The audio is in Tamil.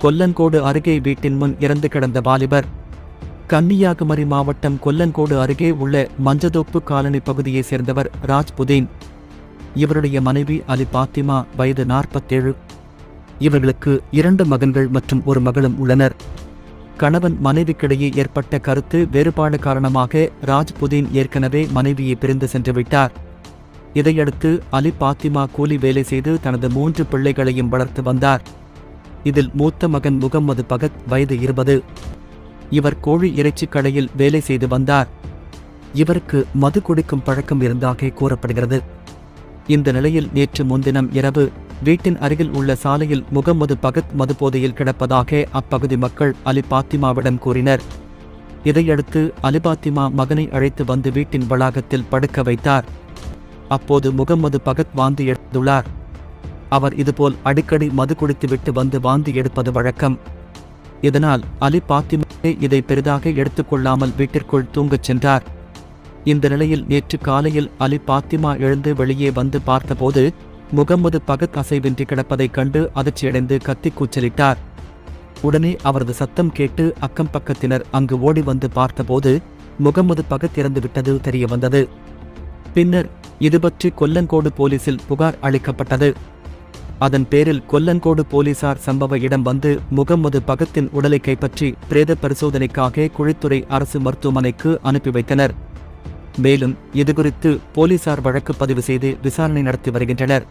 கொல்லங்கோடு அருகே வீட்டின் முன் இறந்து கிடந்த வாலிபர். கன்னியாகுமரி மாவட்டம் கொல்லங்கோடு அருகே உள்ள மஞ்சதோப்பு காலனி பகுதியைச் சேர்ந்தவர் ராஜ்புதீன். இவருடைய மனைவி அலி பாத்திமா, வயது 47. இவர்களுக்கு 2 மகன்கள் மற்றும் ஒரு மகளும் உள்ளனர். கணவன் மனைவிக்கிடையே ஏற்பட்ட கருத்து வேறுபாடு காரணமாக ராஜ்புதீன் ஏற்கனவே மனைவியை பிரிந்து சென்றுவிட்டார். இதையடுத்து அலி பாத்திமா கூலி வேலை செய்து தனது 3 பிள்ளைகளையும் வளர்த்து வந்தார். இதில் மூத்த மகன் முகம்மது பகத், வயது 20. இவர் கோழி இறைச்சி கடையில் வேலை செய்து வந்தார். இவருக்கு மது குடிக்கும் பழக்கம் இருந்ததாக கூறப்படுகிறது. இந்த நிலையில் நேற்று முன்தினம் இரவு வீட்டின் அருகில் உள்ள சாலையில் முகம்மது பகத் மதுபோதையில் கிடப்பதாக அப்பகுதி மக்கள் அலி பாத்திமாவிடம் கூறினர். இதையடுத்து அலி பாத்திமா மகனை அழைத்து வந்து வீட்டின் வளாகத்தில் படுக்க வைத்தார். அப்போது முகம்மது பகத் வாந்தி எடுத்துள்ளார். அவர் இதுபோல் அடிக்கடி மது குடித்துவிட்டு வந்து வாந்தி எடுப்பது வழக்கம். இதனால் அலி பாத்திமா இதை பெரிதாக எடுத்துக்கொள்ளாமல் வீட்டிற்குள் தூங்கச் சென்றார். இந்த நிலையில் நேற்று காலையில் அலி பாத்திமா எழுந்து வெளியே வந்து பார்த்தபோது முகம்மது பகத் அசைவின்றி கிடப்பதைக் கண்டு அதிர்ச்சியடைந்து கத்தி கூச்சலிட்டார். உடனே அவரது சத்தம் கேட்டு அக்கம் பக்கத்தினர் அங்கு ஓடி வந்து பார்த்தபோது முகம்மது பகத் இறந்துவிட்டது தெரியவந்தது. பின்னர் இதுபற்றி கொல்லங்கோடு போலீசில் புகார் அளிக்கப்பட்டது. அதன் பேரில் கொல்லங்கோடு போலீசார் சம்பவ இடம் வந்து முகம்மது பகத்தின் உடலை கைப்பற்றி பிரேத பரிசோதனைக்காக குழித்துறை அரசு மருத்துவமனைக்கு அனுப்பி வைத்தனர். மேலும் இதுகுறித்து போலீசார் வழக்கு பதிவு செய்து விசாரணை நடத்தி வருகின்றனர்.